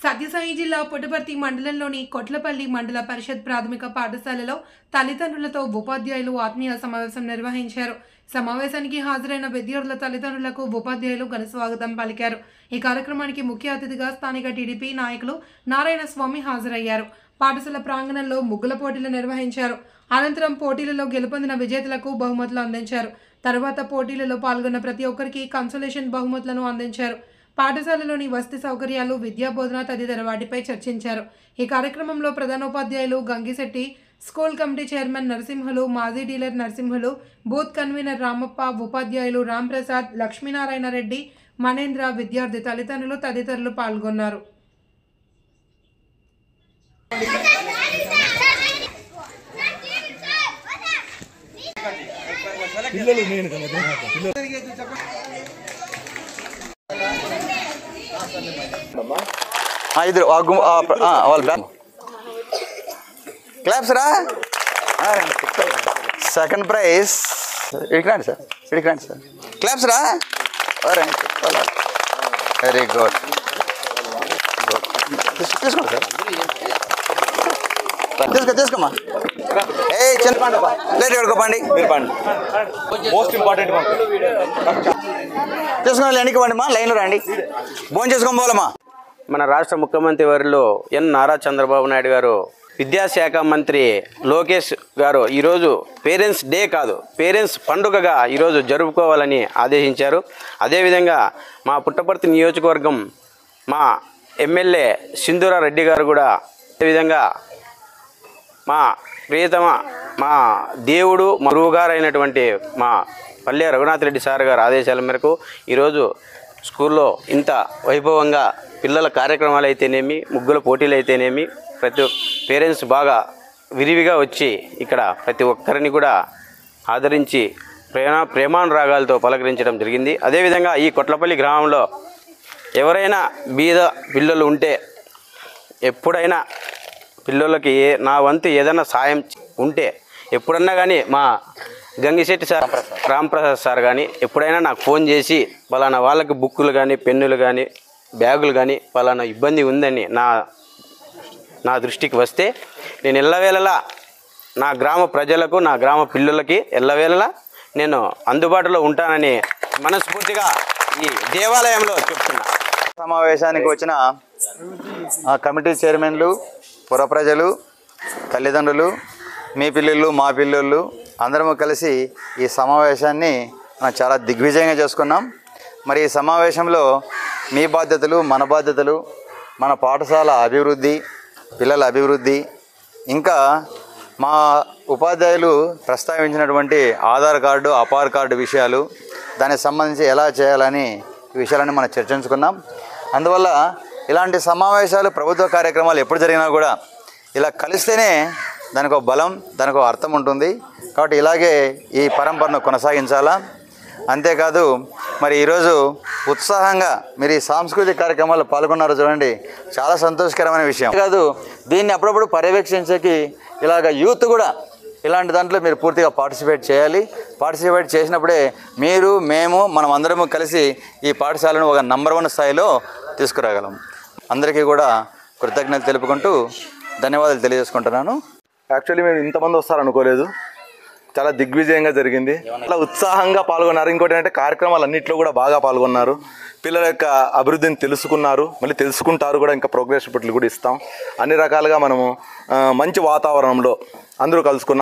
సత్యసాయి జిల్లా పుట్టపర్తి మండలంలోని కొట్లపల్లి మండల పరిషత్ ప్రాథమిక పాఠశాలలో తల్లిదండ్రులతో ఉపాధ్యాయులు ఆత్మీయ సమావేశం నిర్వహించారు. సమావేశానికి హాజరైన విద్యార్థుల తల్లిదండ్రులకు ఉపాధ్యాయులు ఘన స్వాగతం పలికారు. ఈ కార్యక్రమానికి ముఖ్య అతిథిగా స్థానిక టీడీపీ నాయకులు నారాయణ స్వామి హాజరయ్యారు. పాఠశాల ప్రాంగణంలో ముగ్గుల పోటీలు నిర్వహించారు. అనంతరం పోటీలలో గెలుపొందిన విజేతలకు బహుమతులు అందించారు. తర్వాత పోటీలలో పాల్గొన్న ప్రతి ఒక్కరికి కన్సోలేషన్ బహుమతులను అందించారు. పాఠశాలలోని వసతి సౌకర్యాలు, విద్యా బోధన తదితర వాటిపై చర్చించారు. ఈ కార్యక్రమంలో ప్రధానోపాధ్యాయులు Gangishetti, school committee chairman Narasimhulu, మాజీ dealer Narasimhulu, booth convener Ramappa, ఉపాధ్యాయులు రాంప్రసాద్, లక్ష్మీనారాయణ రెడ్డి, మనేంద్ర, విద్యార్థి తల్లిదండ్రులు తదితరులు పాల్గొన్నారు. ఇద్దరు వాళ్ళ క్లాప్స్ రా. సెకండ్ ప్రైజ్ ఇక్కడి రండి సార్, ఇక్కడికి రండి సార్. క్లాప్స్ రా. Very good. తీసుకోండి సార్, తీసుకోమ్మా. ఏ చిన్న ప్లేట్ ఎడుకోపండి, మీరు పండి. మోస్ట్ ఇంపార్టెంట్ తీసుకోండి, వెనక్కి పండి మా లైన్లో రండి. భోజనం చేసుకొని పోవాలమ్మా. మన రాష్ట్ర ముఖ్యమంత్రి వారిలో నారా చంద్రబాబు నాయుడు గారు, విద్యాశాఖ మంత్రి లోకేష్ గారు ఈరోజు పేరెంట్స్ డే కాదు, పేరెంట్స్ పండుగగా ఈరోజు జరుపుకోవాలని ఆదేశించారు. అదేవిధంగా మా పుట్టపర్తి నియోజకవర్గం మా ఎమ్మెల్యే సింధూరా రెడ్డి గారు కూడా అదేవిధంగా మా ప్రియతమ మా దేవుడు మా గురువుగారు అయినటువంటి మా పల్లె రఘునాథ్ రెడ్డి సార్ గారు ఆదేశాల మేరకు ఈరోజు స్కూల్లో ఇంత వైభవంగా పిల్లల కార్యక్రమాలు అయితేనేమి, ముగ్గుల పోటీలు అయితేనేమి, ప్రతి పేరెంట్స్ బాగా విరివిగా వచ్చి ఇక్కడ ప్రతి ఒక్కరిని కూడా ఆదరించి ప్రేమానురాగాలతో పలకరించడం జరిగింది. అదేవిధంగా ఈ కొట్లపల్లి గ్రామంలో ఎవరైనా బీద పిల్లలు ఉంటే ఎప్పుడైనా పిల్లలకి నా వంతు ఏదైనా సాయం ఉంటే ఎప్పుడన్నా కానీ మా గంగిశెట్టి సార్, రాంప్రసాద్ సార్ కానీ ఎప్పుడైనా నాకు ఫోన్ చేసి పలానా వాళ్ళకి బుక్కులు కానీ, పెన్నులు కానీ, బ్యాగులు కానీ పలానా ఇబ్బంది ఉందని నా దృష్టికి వస్తే నేను ఎల్లవేళలా నా గ్రామ ప్రజలకు, నా గ్రామ పిల్లలకి ఎల్లవేళలా నేను అందుబాటులో ఉంటానని మనస్ఫూర్తిగా ఈ దేవాలయంలో చెప్తున్నా. సమావేశానికి వచ్చిన కమిటీ చైర్మన్లు, పుర ప్రజలు, తల్లిదండ్రులు, మీ పిల్లలు, మా పిల్లలు అందరము కలిసి ఈ సమావేశాన్ని మనం చాలా దిగ్విజయంగా చేసుకున్నాం. మరి ఈ సమావేశంలో మీ బాధ్యతలు, మన బాధ్యతలు, మన పాఠశాల అభివృద్ధి, పిల్లల అభివృద్ధి, ఇంకా మా ఉపాధ్యాయులు ప్రస్తావించినటువంటి ఆధార్ కార్డు, అపార్ కార్డు విషయాలు, దానికి సంబంధించి ఎలా చేయాలని ఈ విషయాలని మనం చర్చించుకున్నాం. అందువల్ల ఇలాంటి సమావేశాలు, ప్రభుత్వ కార్యక్రమాలు ఎప్పుడు జరిగినా కూడా ఇలా కలిస్తేనే దానికి ఒక బలం, దానికి ఒక అర్థం ఉంటుంది. కాబట్టి ఇలాగే ఈ పరంపరను కొనసాగించాలా. అంతేకాదు మరి ఈరోజు ఉత్సాహంగా మీరు ఈ సాంస్కృతిక కార్యక్రమాల్లో పాల్గొన్నారు చూడండి, చాలా సంతోషకరమైన విషయం. కాదు, దీన్ని అప్పుడప్పుడు పర్యవేక్షించేకి ఇలాగ యూత్ కూడా ఇలాంటి దాంట్లో మీరు పూర్తిగా పార్టిసిపేట్ చేయాలి. పార్టిసిపేట్ చేసినప్పుడే మీరు, మేము, మనం అందరము కలిసి ఈ పాఠశాలను ఒక నంబర్ 1 స్థాయిలో తీసుకురాగలం. అందరికీ కూడా కృతజ్ఞతలు తెలుపుకుంటూ ధన్యవాదాలు తెలియజేసుకుంటున్నాను. యాక్చువల్లీ మేము ఇంతమంది వస్తారనుకోలేదు, చాలా దిగ్విజయంగా జరిగింది, చాలా ఉత్సాహంగా పాల్గొన్నారు. ఇంకోటి ఏంటంటే కార్యక్రమాలు అన్నింటిలో కూడా బాగా పాల్గొన్నారు. పిల్లల యొక్క అభివృద్ధిని తెలుసుకున్నారు, మళ్ళీ తెలుసుకుంటారు కూడా. ఇంకా ప్రోగ్రెస్ రిపోర్ట్లు కూడా ఇస్తాం. అన్ని రకాలుగా మనము మంచి వాతావరణంలో అందరూ కలుసుకున్నాం.